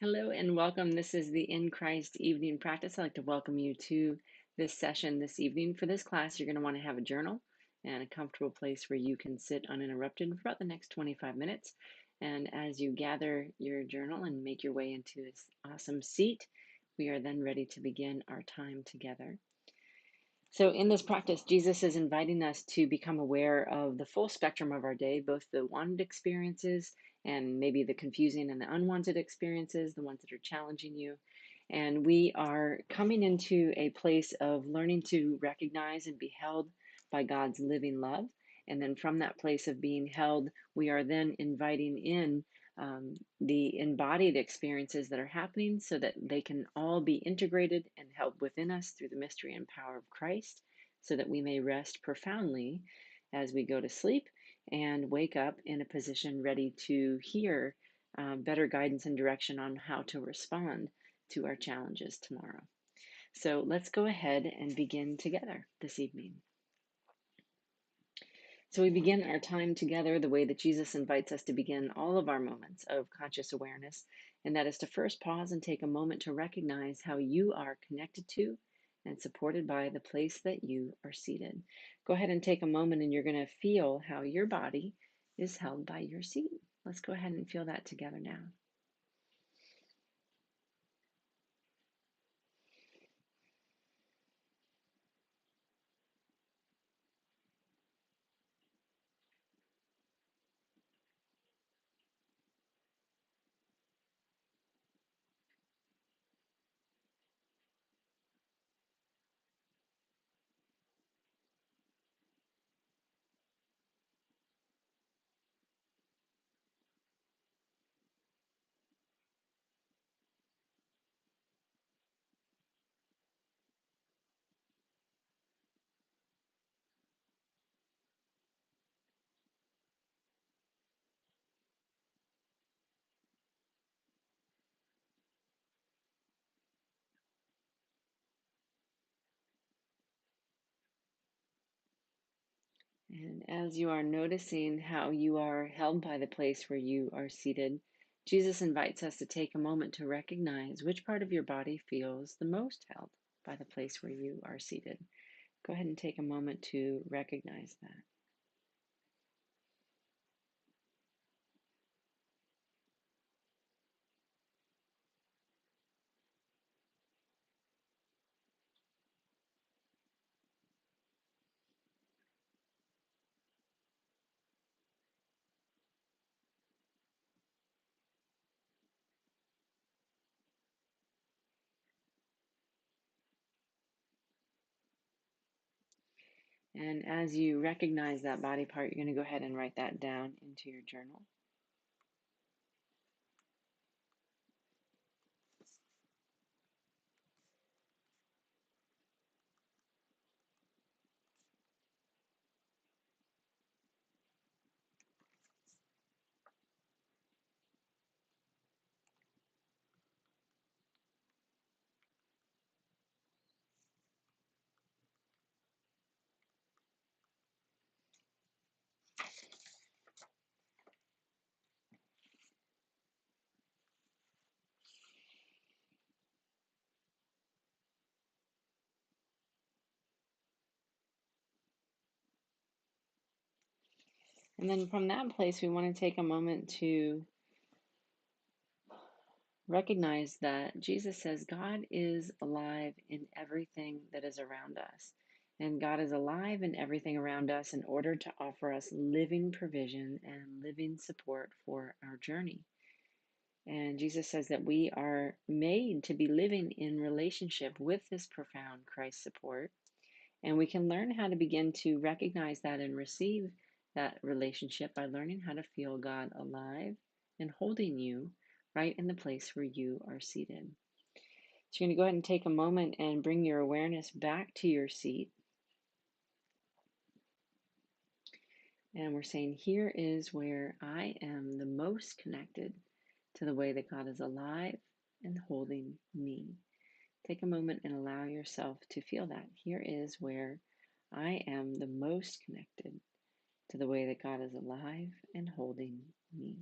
Hello and welcome. This is the In Christ evening practice. I'd like to welcome you to this session this evening. For this class, you're going to want to have a journal and a comfortable place where you can sit uninterrupted for about the next 25 minutes. And as you gather your journal and make your way into this awesome seat, we are then ready to begin our time together. So, in this practice, Jesus is inviting us to become aware of the full spectrum of our day, both the wanted experiences and maybe the confusing and the unwanted experiences, the ones that are challenging you. And we are coming into a place of learning to recognize and be held by God's living love. And then from that place of being held, we are then inviting in the embodied experiences that are happening so that they can all be integrated and held within us through the mystery and power of Christ, so that we may rest profoundly as we go to sleep and wake up in a position ready to hear better guidance and direction on how to respond to our challenges tomorrow. So let's go ahead and begin together this evening. So we begin our time together the way that Jesus invites us to begin all of our moments of conscious awareness, and that is to first pause and take a moment to recognize how you are connected to and supported by the place that you are seated. Go ahead and take a moment and you're going to feel how your body is held by your seat. Let's go ahead and feel that together now. And as you are noticing how you are held by the place where you are seated, Jesus invites us to take a moment to recognize which part of your body feels the most held by the place where you are seated. Go ahead and take a moment to recognize that. And as you recognize that body part, you're going to go ahead and write that down into your journal. And then from that place, we want to take a moment to recognize that Jesus says God is alive in everything that is around us. And God is alive in everything around us in order to offer us living provision and living support for our journey. And Jesus says that we are made to be living in relationship with this profound Christ support. And we can learn how to begin to recognize that and receive that relationship by learning how to feel God alive and holding you right in the place where you are seated. So you're going to go ahead and take a moment and bring your awareness back to your seat. And we're saying, here is where I am the most connected to the way that God is alive and holding me. Take a moment and allow yourself to feel that. Here is where I am the most connected to the way that God is alive and holding me.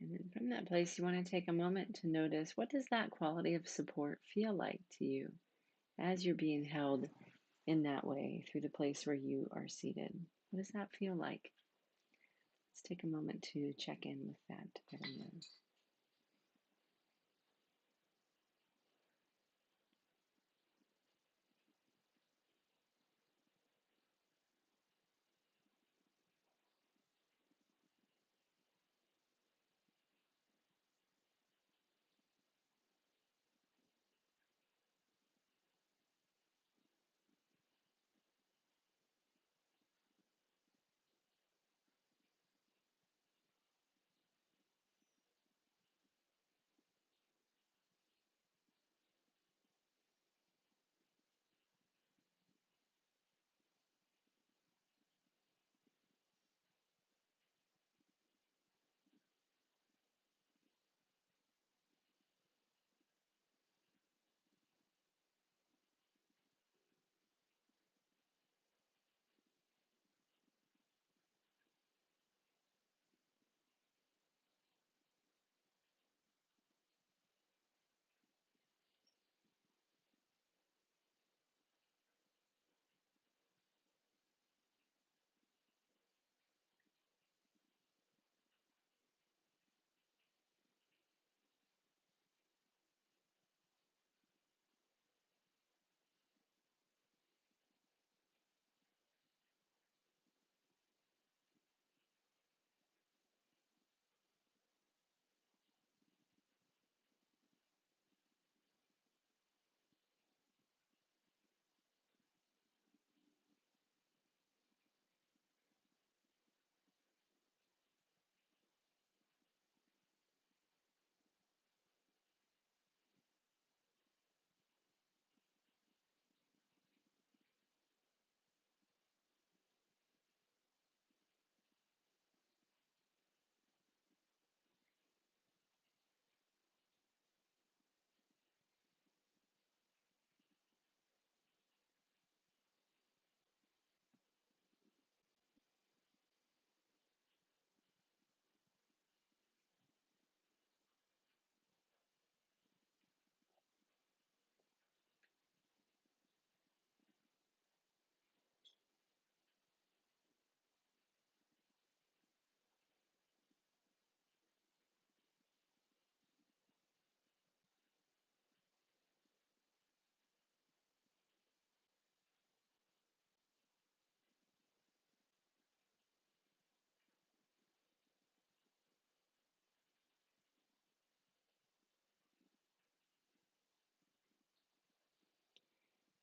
And then from that place, you want to take a moment to notice, what does that quality of support feel like to you as you're being held in that way through the place where you are seated? What does that feel like? Let's take a moment to check in with that together.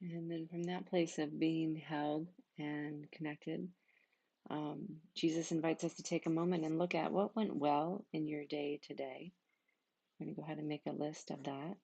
And then from that place of being held and connected, Jesus invites us to take a moment and look at what went well in your day today. We're going to go ahead and make a list of that.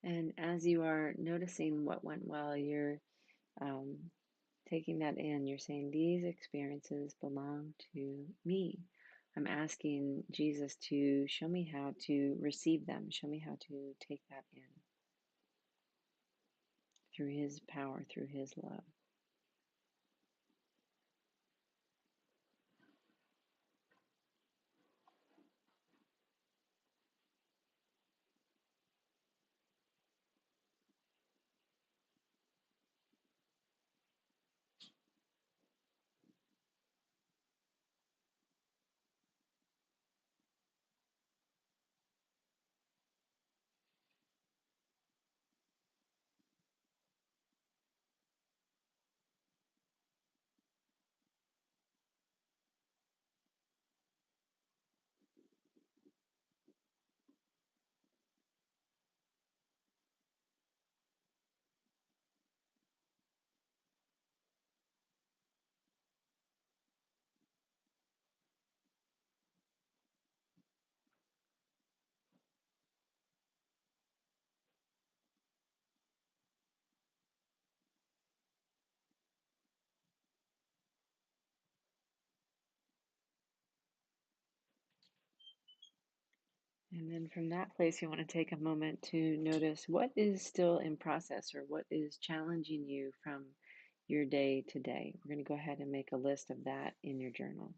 And as you are noticing what went well, you're um, taking that in. You're saying, these experiences belong to me. I'm asking Jesus to show me how to receive them, show me how to take that in through His power, through His love. And then from that place, you want to take a moment to notice what is still in process or what is challenging you from your day to day. We're going to go ahead and make a list of that in your journal.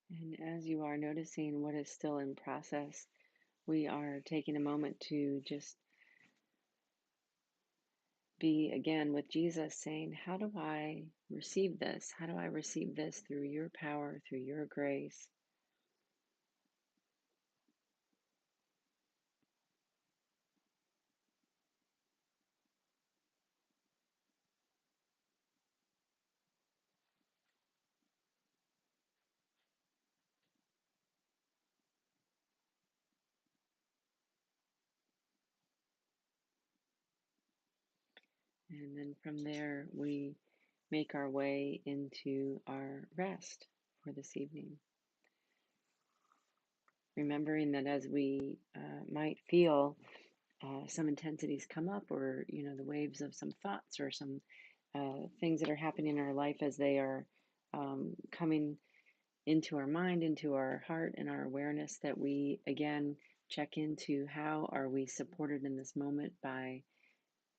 And as you are noticing what is still in process, we are taking a moment to just be again with Jesus saying, how do I receive this? How do I receive this through your power, through your grace? And then from there, we make our way into our rest for this evening. Remembering that as we might feel some intensities come up, or the waves of some thoughts or some things that are happening in our life as they are coming into our mind, into our heart and our awareness, that we again check into how are we supported in this moment by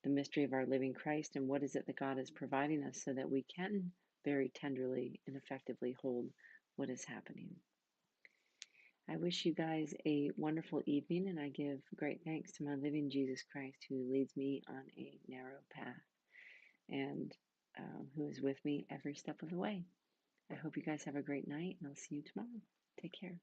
the mystery of our living Christ, and what is it that God is providing us so that we can very tenderly and effectively hold what is happening. I wish you guys a wonderful evening, and I give great thanks to my living Jesus Christ, who leads me on a narrow path and who is with me every step of the way. I hope you guys have a great night, and I'll see you tomorrow. Take care.